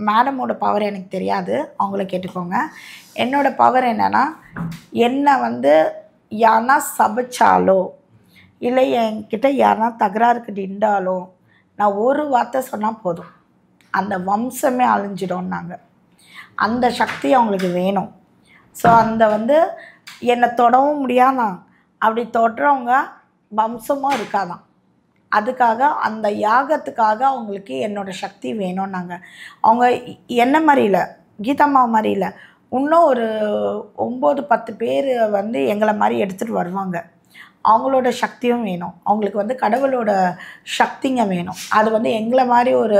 மேடமோட பவர் எனக்கு தெரியாது, அவங்கள கேட்டுக்கோங்க. என்னோடய பவர் என்னென்னா, என்னை வந்து யாருன்னா சபிச்சாலோ இல்லை என்கிட்ட யாருன்னா தகராறுக்கு நின்றாலோ நான் ஒரு வார்த்தை சொன்னால் போதும், அந்த வம்சமே அழிஞ்சிடும்னாங்க. அந்த சக்தி அவங்களுக்கு வேணும். ஸோ அந்த வந்து என்னை தொடவும் முடியாதான், அப்படி தொடுறவங்க வம்சமும் இருக்காதான். அதுக்காக அந்த யாகத்துக்காக அவங்களுக்கு என்னோடய சக்தி வேணும்னாங்க. அவங்க என்ன மாதிரி இல்லை, கீதாம்மா மாதிரி இல்லை, இன்னும் ஒரு 9-10 பேர் வந்து எங்களை மாதிரி எடுத்துகிட்டு வருவாங்க. அவங்களோட சக்தியும் வேணும், அவங்களுக்கு வந்து கடவுளோட சக்திங்க வேணும். அது வந்து எங்களை மாதிரி ஒரு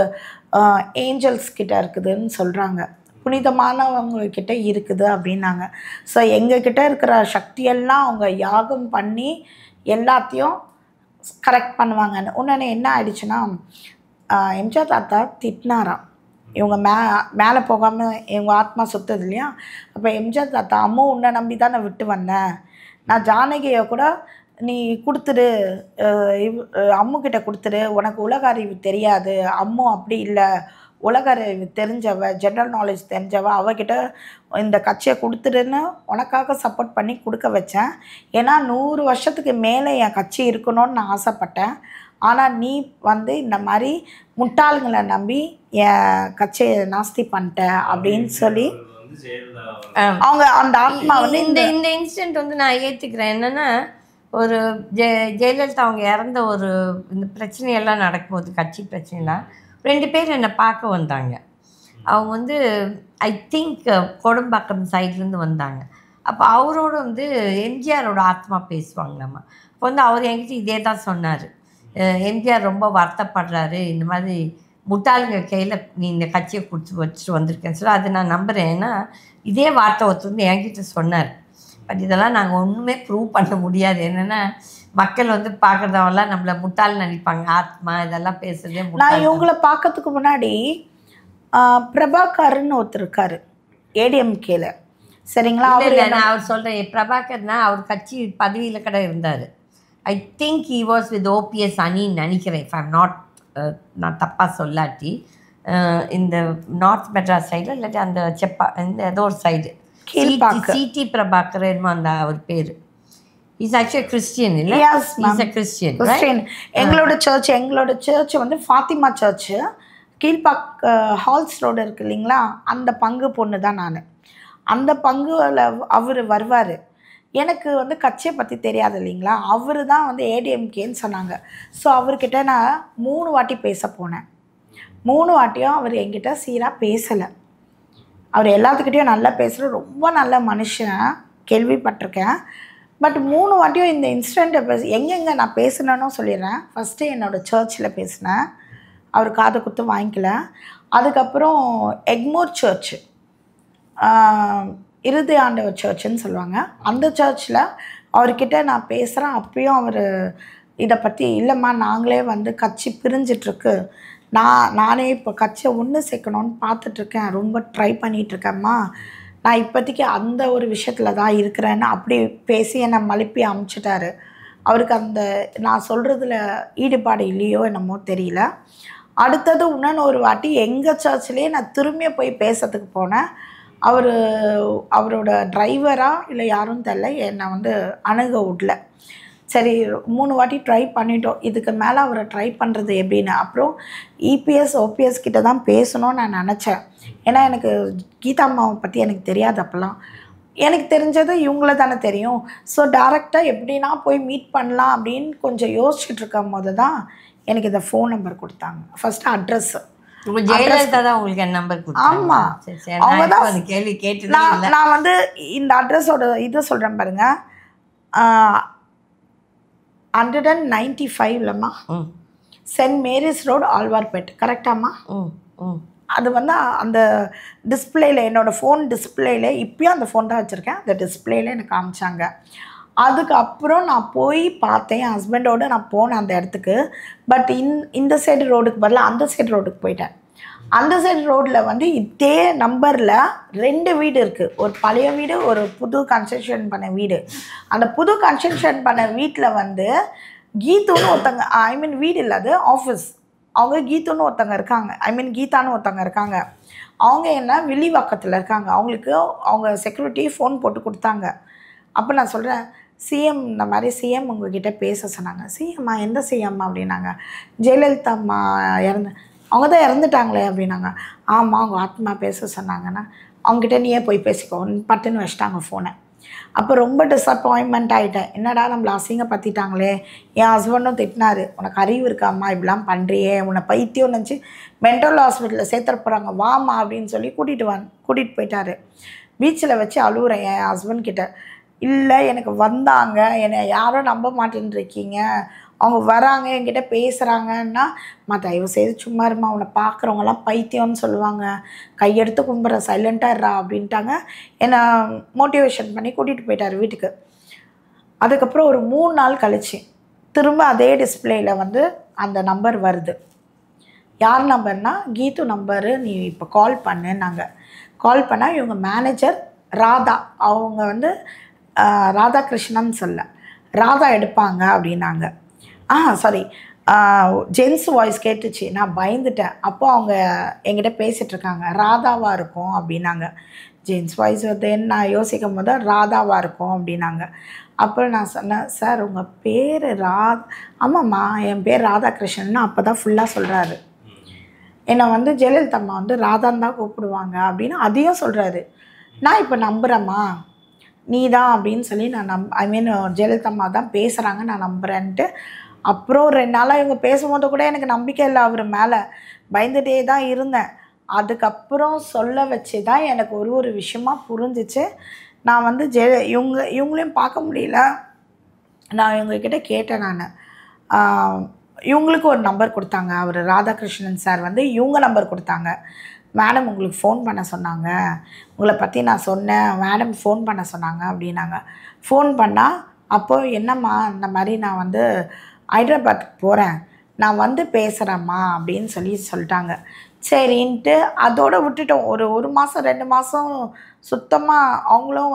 ஏஞ்சல்ஸ் கிட்ட இருக்குதுன்னு சொல்கிறாங்க, புனிதமானவங்க கிட்ட இருக்குது அப்படின்னாங்க. ஸோ எங்ககிட்ட இருக்கிற சக்தியெல்லாம் அவங்க யாகம் பண்ணி எல்லாத்தையும் கரெக்ட் பண்ணுவாங்கன்னு. உடனே என்ன ஆயிடுச்சுன்னா, எம்ஜிஆர் தாத்தா திட்டினாராம், இவங்க மேலே போகாமல் இவங்க ஆத்மா சுற்றுது இல்லையா. அப்போ எம்ஜிஆர் தாத்தா, அம்மு உன்னை நம்பி தான் நான் விட்டு வந்தேன், நான் ஜானகியை கூட நீ கொடுத்துடு, அம்முக்கிட்ட கொடுத்துடு, உனக்கு உலக அறிவு தெரியாது, அம்மு அப்படி இல்லை, உலக அறிவு தெரிஞ்சவ, ஜென்ரல் நாலேஜ் தெரிஞ்சவ, அவகிட்ட இந்த கட்சியை கொடுத்துடுன்னு உனக்காக சப்போர்ட் பண்ணி கொடுக்க வச்சேன். ஏன்னா 100 வருஷத்துக்கு மேலே என் கட்சி இருக்கணும்னு நான் ஆசைப்பட்டேன். ஆனால் நீ வந்து இந்த மாதிரி முட்டாளுங்களை நம்பி என் கட்சியை நாஸ்தி பண்ணிட்ட அப்படின்னு சொல்லி அவங்க அந்த ஆத்மா வந்து இந்த இன்சிடென்ட் வந்து நான் ஏற்றுக்கிறேன். என்னென்னா, ஒரு ஜெயலலிதா அவங்க இறந்த ஒரு இந்த பிரச்சனையெல்லாம் நடக்கும்போது, கட்சி பிரச்சனைலாம் 2 பேர் என்னை பார்க்க வந்தாங்க. அவங்க வந்து ஐ திங்க் கோடம்பாக்கம் சைட்லேருந்து வந்தாங்க. அப்போ அவரோட வந்து எம்ஜிஆரோட ஆத்மா பேசுவாங்களாம்மா. அப்போ வந்து அவர் என்கிட்ட இதே தான் சொன்னார், எம்ஜிஆர் ரொம்ப வருத்தப்படுறாரு, இந்த மாதிரி முட்டாளுங்க கையில் நீ இந்த கட்சியை கொடுத்து வச்சுட்டு வந்திருக்கேன்னு சொல்லி. அதை நான் நம்புகிறேன். ஏன்னா இதே வார்த்தை ஒருத்தர் வந்து என்கிட்ட சொன்னார். பட் இதெல்லாம் நாங்கள் ஒன்றுமே ப்ரூவ் பண்ண முடியாது. என்னென்னா, மக்கள் வந்து பார்க்குறதவெல்லாம் நம்மளை முட்டாள் நினைப்பாங்க. ஆத்மா இதெல்லாம் பேசுறதே. நான் இவங்களை பார்க்கறதுக்கு முன்னாடி பிரபாகர்னு ஒருத்தர் இருக்கார் ஏடிஎம்கேல, சரிங்களா? அவர் சொல்கிறேன், பிரபாகர்னா அவர் கட்சி பதவியில் கூட இருந்தார். I think he was with OPS அணின்னு நினைக்கிறேன், இஃப் ஐம் நாட், நான் தப்பாக சொல்லாட்டி. இந்த நார்த் மெட்ராஸ் சைடில் இல்லாட்டி அந்த இந்த ஏதோ ஒரு சைடு சிடி பிரபாகர் என்னமோ அந்த அவர் பேர். இஸ் ஆக்சுவலி கிறிஸ்டியன் இல்லை? Is a Christian. எங்களோட சர்ச் வந்து Fathima church, Kilpauk halls road இருக்குது இல்லைங்களா, அந்த பங்கு பொண்ணு தான் நான். அந்த பங்குல அவர் வருவார். எனக்கு வந்து கட்சியை பற்றி தெரியாது இல்லைங்களா, அவர் தான் வந்து ஏடிஎம்கேன்னு சொன்னாங்க. ஸோ அவர்கிட்ட நான் 3 வாட்டி பேச போனேன். 3 வாட்டியும் அவர் என்கிட்ட சீராக பேசலை. அவர் எல்லாத்துக்கிட்டையும் நல்லா பேசுகிற ரொம்ப நல்ல மனுஷன், கேள்விப்பட்டிருக்கேன். பட் 3 வாட்டியும் இந்த இன்சிடெண்ட்டை எங்கெங்கே நான் பேசினேன்னு சொல்லிடுறேன். ஃபஸ்ட்டு என்னோடய சர்ச்சில் பேசினேன், அவர் காதை குத்து வாங்கிக்கல. அதுக்கப்புறம் எக்மோர் சர்ச்சு, இறுதி ஆண்டவர் சர்ச்சுன்னு சொல்லுவாங்க, அந்த சர்ச்சில் அவர்கிட்ட நான் பேசுகிறேன். அப்பயும் அவர் இதை பற்றி, இல்லைம்மா நாங்களே வந்து கட்சி பிரிஞ்சிட்ருக்கு, நானே இப்போ கட்சியை ஒன்று சேர்க்கணுன்னு பார்த்துட்ருக்கேன், ரொம்ப ட்ரை பண்ணிகிட்ருக்கேம்மா, நான் இப்போதைக்கு அந்த ஒரு விஷயத்தில் தான் இருக்கிறேன்னு அப்படி பேசி என்னை மழுப்பி அமுச்சிட்டாரு. அவருக்கு அந்த நான் சொல்கிறதுல ஈடுபாடு இல்லையோ என்னமோ தெரியல. அடுத்தது இன்னொன்று ஒரு வாட்டி எங்கள் சர்ச்லேயே நான் திரும்பிய போய் பேசுறதுக்கு போனேன். அவரோட டிரைவராக இல்லை யாரும் தெரில, என்னை வந்து அணுக விடல. சரி 3 வாட்டி ட்ரை பண்ணிட்டோம், இதுக்கு மேலே அவரை ட்ரை பண்ணுறது எப்படின்னு. அப்புறம் இபிஎஸ் ஓபிஎஸ் கிட்ட தான் பேசணும்னு நான் நினச்சேன். ஏன்னா எனக்கு கீதா அம்மாவை பற்றி எனக்கு தெரியாது. அப்போல்லாம் எனக்கு தெரிஞ்சது இவங்கள தானே தெரியும். ஸோ டேரெக்டாக எப்படின்னா போய் மீட் பண்ணலாம் அப்படின்னு கொஞ்சம் யோசிச்சுட்டு இருக்கும் போது தான் எனக்கு இந்த ஃபோன் நம்பர் கொடுத்தாங்க. ஃபஸ்ட்டு அட்ரஸ்ஸு ஜெயலலிதா தான் உங்களுக்கு என் நம்பர் கொடுத்தாங்க. ஆமாம், அவங்க தான் கேள்வி கேட்டு நான் வந்து இந்த அட்ரஸோட இதை சொல்கிறேன் பாருங்கள், 195லம்மா சென்ட் மேரிஸ் ரோடு ஆழ்வார்பேட், கரெக்டாம்மா? அது வந்து அந்த டிஸ்பிளேயில், என்னோடய ஃபோன் டிஸ்பிளேயில், இப்போயும் அந்த ஃபோன் தான் வச்சுருக்கேன், அந்த டிஸ்பிளேயில் எனக்கு காமிச்சாங்க. அதுக்கப்புறம் நான் போய் பார்த்தேன், என் ஹஸ்பண்டோடு நான் போனேன் அந்த இடத்துக்கு. பட் இந்த சைடு ரோடுக்கு பதிலாக அந்த சைடு ரோடுக்கு போயிட்டேன். அந்த சைடு ரோட்டில் வந்து இதே நம்பரில் 2 வீடு இருக்குது. ஒரு பழைய வீடு, ஒரு புது கன்ஸ்ட்ரக்ஷன் பண்ண வீடு. அந்த புது கன்ஸ்ட்ரக்ஷன் பண்ண வீட்டில் வந்து கீத்துன்னு ஒருத்தங்க, வீடு இல்லை அது ஆஃபீஸ், அவங்க கீத்துன்னு ஒருத்தங்க இருக்காங்க, கீதான்னு ஒருத்தங்க இருக்காங்க. அவங்க என்ன வில்லிவாக்கத்தில் இருக்காங்க. அவங்களுக்கு அவங்க செக்யூரிட்டி ஃபோன் போட்டு கொடுத்தாங்க. அப்போ நான் சொல்கிறேன், சிஎம் இந்த மாதிரி சிஎம் உங்ககிட்ட பேச சொன்னாங்க. சிஎம்மா? எந்த சிஎம்மா அப்படின்னாங்க. ஜெயலலிதா அம்மா அவங்க தான் இறந்துட்டாங்களே அப்படின்னாங்க. ஆமாம், அவங்க ஆத்மா பேச சொன்னாங்கன்னா, அவங்ககிட்ட நீயே போய் பேசிக்கோ, பட்டுன்னு வச்சிட்டாங்க ஃபோனை. அப்போ ரொம்ப டிஸப்பாயின்மெண்ட் ஆகிட்டேன். என்னடா நம்மளை அசிங்கப்படுத்திட்டாங்களே. என் ஹஸ்பண்டும் திட்டினார், உனக்கு அறிவு இருக்காம்மா, இப்படிலாம் பண்ணுறியே, உன்னை பைத்தியம் நினச்சி மென்டல் ஹாஸ்பிட்டலில் சேர்த்துற போகிறாங்க, வாமா அப்படின்னு சொல்லி கூட்டிகிட்டு போயிட்டார். பீச்சில் வச்சு அழுகுறேன் என் ஹஸ்பண்ட் கிட்ட. இல்லை எனக்கு வந்தாங்க, என்னை யாரும் நம்ப மாட்டேன்னு இருக்கீங்க, அவங்க வராங்க என்கிட்ட பேசுகிறாங்கன்னா, தயவு செய்து சும்மா இருமா, அவனை பார்க்குறவங்கலாம் பைத்தியம்னு சொல்லுவாங்க, கையெடுத்து கும்பிட்ற, சைலண்ட்டாக இருடா அப்படின்ட்டாங்க. என்னை மோட்டிவேஷன் பண்ணி கூட்டிகிட்டு போயிட்டார் வீட்டுக்கு. அதுக்கப்புறம் ஒரு 3 நாள் கழிச்சு திரும்ப அதே டிஸ்பிளேயில் வந்து அந்த நம்பர் வருது. யார் நம்பர்னா, கீது நம்பரு, நீ இப்போ கால் பண்ணுன்னாங்க. கால் பண்ணால் இவங்க மேனேஜர் ராதா, அவங்க வந்து ராதாகிருஷ்ணன் சொல்ல, ராதா எடுப்பாங்க அப்படின்னாங்க. சாரி, ஜென்ஸ் வாய்ஸ் கேட்டுச்சு. நான் பயந்துட்டேன். அப்போ அவங்க என்கிட்ட பேசிகிட்ருக்காங்க, ராதாவாக இருக்கும் அப்படின்னாங்க. ஜென்ஸ் வாய்ஸ் வருதுன்னு நான் யோசிக்கும் போது ராதாவாக இருக்கும் அப்படின்னாங்க. அப்புறம் நான் சொன்னேன், சார் உங்கள் பேர் ஆமாம்மா என் பேர் ராதாகிருஷ்ணன். அப்போ தான் ஃபுல்லாக சொல்கிறாரு. என்னை வந்து ஜெயலலிதா அம்மா வந்து ராதான்னு தான் கூப்பிடுவாங்க அப்படின்னு அதையும் சொல்கிறாரு. நான் இப்போ நம்புகிறேம்மா, நீ தான் அப்படின்னு சொல்லி நான் ஐ மீன் ஜெயலலிதா அம்மா தான் பேசுகிறாங்க, நான் நம்புகிறேன்ட்டு. அப்புறம் 2 நாளாக இவங்க பேசும்போது கூட எனக்கு நம்பிக்கை இல்லை அவர் மேலே, பயந்துகிட்டே தான் இருந்தேன். அதுக்கப்புறம் சொல்ல வச்சு தான் எனக்கு ஒரு விஷயமா புரிஞ்சிச்சு. நான் வந்து இவங்களையும் பார்க்க முடியல. நான் இவங்கக்கிட்ட கேட்டேன். நான் இவங்களுக்கு ஒரு நம்பர் கொடுத்தாங்க. அவர் ராதாகிருஷ்ணன் சார் வந்து இவங்க நம்பர் கொடுத்தாங்க. மேடம் உங்களுக்கு ஃபோன் பண்ண சொன்னாங்க, உங்களை பற்றி நான் சொன்னேன், மேடம் ஃபோன் பண்ண சொன்னாங்க அப்படின்னாங்க. ஃபோன் பண்ணால் அப்போ என்னம்மா இந்த மாதிரி நான் வந்து ஹைதராபாத்துக்கு போகிறேன், நான் வந்து பேசுகிறேம்மா அப்படின்னு சொல்லிட்டாங்க. சரின்ட்டு அதோடு விட்டுட்டோம். ஒரு மாதம் 2 மாதம் சுத்தமாக அவங்களும்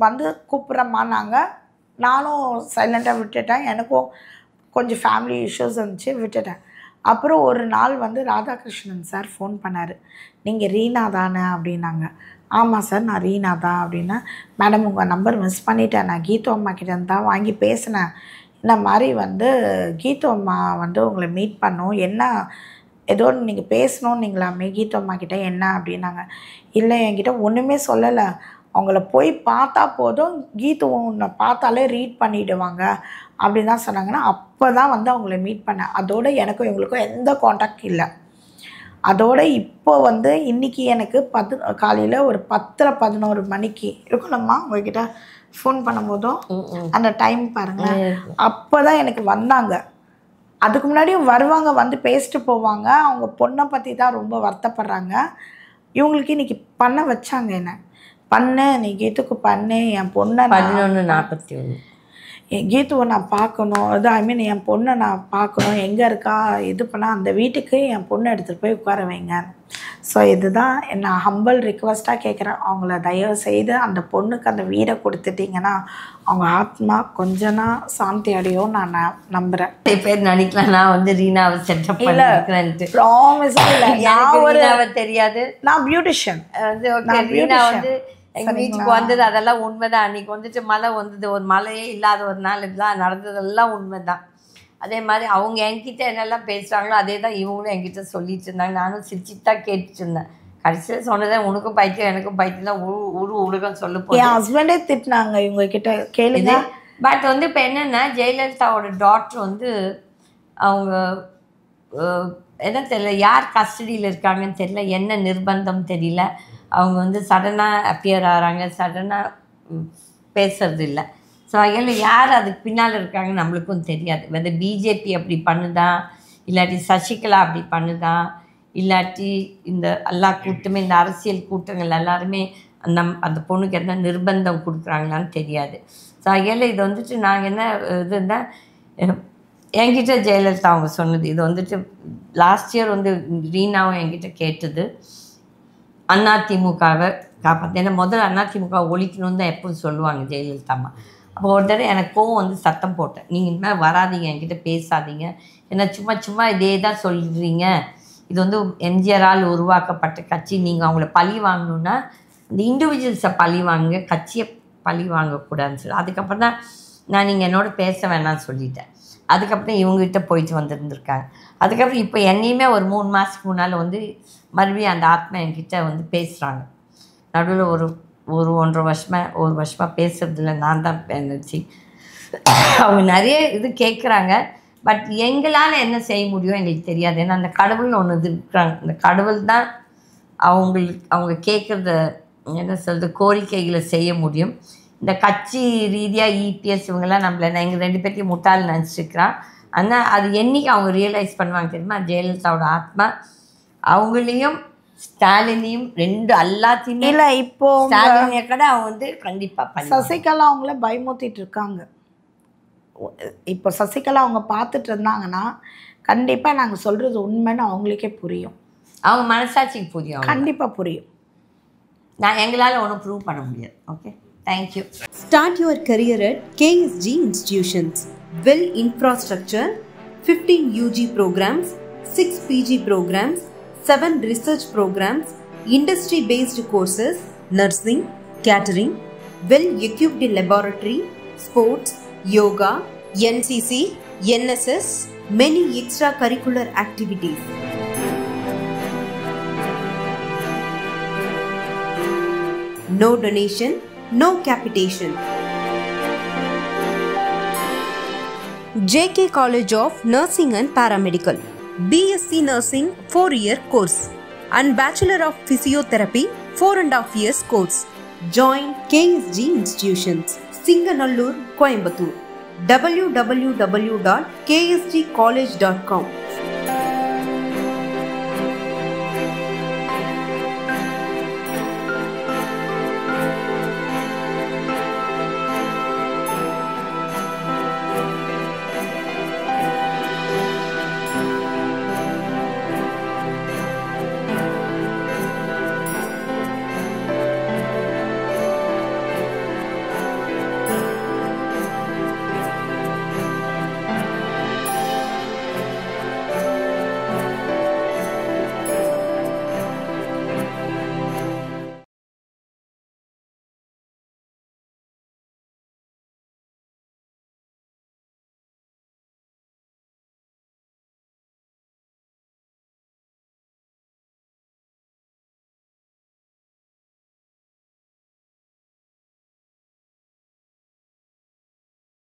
வந்து கூப்பிட்றம்மான்னாங்க. நானும் சைலண்ட்டாக விட்டுட்டேன். எனக்கும் கொஞ்சம் ஃபேமிலி இஷ்யூஸ் இருந்துச்சு, விட்டுட்டேன். அப்புறம் ஒரு நாள் வந்து ராதாகிருஷ்ணன் சார் ஃபோன் பண்ணார். நீங்கள் ரீனா தானே அப்படின்னாங்க. ஆமாம் சார் நான் ரீனா தான் அப்படின்னா. மேடம் உங்கள் நம்பர் மிஸ் பண்ணிட்டேன், நான் கீது அம்மா கிட்டேருந்து தான் வாங்கி பேசினேன். இந்த மாதிரி வந்து கீது அம்மா வந்து உங்களை மீட் பண்ணோம், என்ன ஏதோ நீங்கள் பேசணுன்னீங்களாமே கீது அம்மா கிட்டே, என்ன அப்படின்னாங்க. இல்லை என்கிட்ட ஒன்றுமே சொல்லலை, அவங்கள போய் பார்த்தா போதும், கீது உன்னை பார்த்தாலே ரீட் பண்ணிவிடுவாங்க அப்படின்னு தான் சொன்னாங்கன்னா. அப்போ தான் வந்து அவங்கள மீட் பண்ணேன். அதோடு எனக்கும் இவங்களுக்கும் எந்த காண்டாக்ட் இல்லை. அதோடு இப்போ வந்து இன்றைக்கி எனக்கு காலையில் ஒரு 10-11 மணிக்கு இருக்கணும்மா உங்ககிட்ட ஃபோன் பண்ணும்போதும் அந்த டைம் பாருங்கள், அப்போ தான் எனக்கு வந்தாங்க. அதுக்கு முன்னாடியும் வருவாங்க, வந்து பேசிட்டு போவாங்க. அவங்க பொண்ணை பற்றி தான் ரொம்ப வருத்தப்படுறாங்க. இவங்களுக்கு இன்றைக்கி பண்ண வச்சாங்க. என்ன பண்ணு, நீ கீதுக்கு பண்ணு, என் பொண்ணை 11:41 என் கீதுவை நான் பார்க்கணும், இது ஐ மீன் என் பொண்ணை நான் பார்க்கணும், எங்கே இருக்கா இது பண்ணால் அந்த வீட்டுக்கு என் பொண்ணை எடுத்துகிட்டு போய் உட்கார வைங்க. ஸோ இதுதான் நான் ஹம்பிள் ரிக்வெஸ்ட்டாக கேட்குறேன். அவங்கள தயவு செய்து அந்த பொண்ணுக்கு அந்த வீடை கொடுத்துட்டிங்கன்னா அவங்க ஆத்மா கொஞ்சம் சாந்தி அடையும் நான் நம்புகிறேன். பேர் நினைக்கலாம் நான் வந்து ரீனாவை செட்டப் பண்ணிக்கிறேன்ட்டு. ப்ராமிஸாக இல்லை, நான் ஒரு தெரியாது, நான் பியூட்டிஷியன் வந்து ஓகே. ரீனா வந்து எங்கள் வீட்டுக்கு வந்தது அதெல்லாம் உண்மைதான். அன்றைக்கி வந்துட்டு மழை வந்தது, ஒரு மழையே இல்லாத ஒரு நாள் இப்படிலாம் நடந்ததெல்லாம் உண்மை தான். அதே மாதிரி அவங்க என்கிட்ட என்னெல்லாம் பேசுகிறாங்களோ அதே தான் இவங்களும் என்கிட்ட சொல்லிட்டு இருந்தாங்க. நானும் சிரிச்சிட்டு தான் கேட்டுட்டு இருந்தேன். கடைசியில் சொன்னதே உனக்கும் பைத்தியம் எனக்கும் பைத்தியம் தான் உலகம் சொல்ல போய் என் ஹஸ்பண்டே திட்டினாங்க இவங்க கிட்ட கேளுங்க. பட் வந்து இப்போ என்னென்னா ஜெயலலிதாவோட டாக்டர் வந்து அவங்க என்ன தெரியல, யார் கஸ்டடியில் இருக்காங்கன்னு தெரியல, என்ன நிர்பந்தம் தெரியல, அவங்க வந்து சடனாக அப்பியர் ஆகிறாங்க, சடனாக பேசுறது இல்லை. ஸோ அதில் யார் அதுக்கு பின்னால் இருக்காங்கன்னு நம்மளுக்கும் தெரியாது. வந்து பிஜேபி அப்படி பண்ணுதா, இல்லாட்டி சசிகலா அப்படி பண்ணுதா, இல்லாட்டி இந்த எல்லா கூட்டமே இந்த அரசியல் கூட்டங்கள் எல்லாருமே அந்த பொண்ணுக்கு என்ன நிர்பந்தம் கொடுக்குறாங்களான்னு தெரியாது. ஸோ அதில் இது வந்துட்டு நாங்கள் என்ன இதுன்னா என்கிட்ட ஜெயலலிதா அவங்க சொன்னது இது வந்துட்டு லாஸ்ட் இயர் வந்து ரீனாவும் என்கிட்ட கேட்டது, அதிமுகவை காப்பாற்று. ஏன்னா முதல்ல அதிமுக ஒழிக்கணும்னு தான் எப்போதும் சொல்லுவாங்க ஜெயலலிதா அம்மா. அப்போ ஒரு தடவை எனக்கு கோவம் வந்து சத்தம் போட்டேன், நீங்கள் இனிமேல் வராதிங்க, என்கிட்ட பேசாதீங்க, ஏன்னா சும்மா இதே தான் சொல்லிடுறீங்க, இது வந்து எம்ஜிஆரால் உருவாக்கப்பட்ட கட்சி, நீங்கள் அவங்கள பழி வாங்கணுன்னா இந்த இண்டிவிஜுவல்ஸை பழி வாங்குங்க, கட்சியை பழி வாங்கக்கூடாதுன்னு சொல்லி. அதுக்கப்புறம் தான் நான் நீங்கள் என்னோட பேச வேணாம்னு சொல்லிட்டேன். அதுக்கப்புறம் இவங்ககிட்ட போயிட்டு வந்துருந்துருக்காங்க. அதுக்கப்புறம் இப்போ என்னையுமே ஒரு 3 மாதத்துக்கு முன்னால் வந்து மறுபடியும் அந்த ஆத்மா என்கிட்ட வந்து பேசுகிறாங்க. நடுவில் ஒரு 1 வருஷமாக பேசுறதில்ல, நான் தான் நினச்சி அவங்க நிறைய இது கேட்குறாங்க. பட் எங்களால் என்ன செய்ய முடியும் எங்களுக்கு தெரியாது. ஏன்னா அந்த கடவுள்னு ஒன்று இது இருக்கிறாங்க, அந்த கடவுள் தான் அவங்க கேட்குறத என்ன சொல்கிறது கோரிக்கைகளை செய்ய முடியும். இந்த கட்சி ரீதியாக இபிஎஸ் இவங்கெல்லாம் நம்மளை எங்கள் 2 பேர்த்தையும் முட்டாள் நினச்சிருக்கிறான். ஆனால் அது என்னைக்கு அவங்க ரியலைஸ் பண்ணுவாங்க தெரியுமா? ஜெயலலிதாவோட ஆத்மா அவங்களையும் ஸ்டாலினையும் எல்லாத்தையுமே இல்லை இப்போ ஸ்டாலினை கூட அவங்க கண்டிப்பாக பண்ணி சசிகலா அவங்கள பயமுறுத்திட்டு இருக்காங்க. இப்போ சசிகலா அவங்க பார்த்துட்டு இருந்தாங்கன்னா கண்டிப்பாக நாங்கள் சொல்கிறது உண்மைன்னு அவங்களுக்கே புரியும். அவங்க மனசாட்சிக்கு புரியும். கண்டிப்பாக புரியும். எங்களால் ஒன்றும் ப்ரூவ் பண்ண முடியாது. Okay, thank you. Start your career at KSG Institutions. Well infrastructure, 15 UG programs, 6 PG programs, 7 research programs, industry-based courses, nursing, catering, well-equipped laboratory, sports, yoga, NCC, NSS, many extracurricular activities. No donation, no capitation. JK College of Nursing and Paramedical, BSc Nursing 4-year course and Bachelor of Physiotherapy 4.5 years course. Join KSG Institutions, Singanallur, Coimbatore. www.ksgcollege.com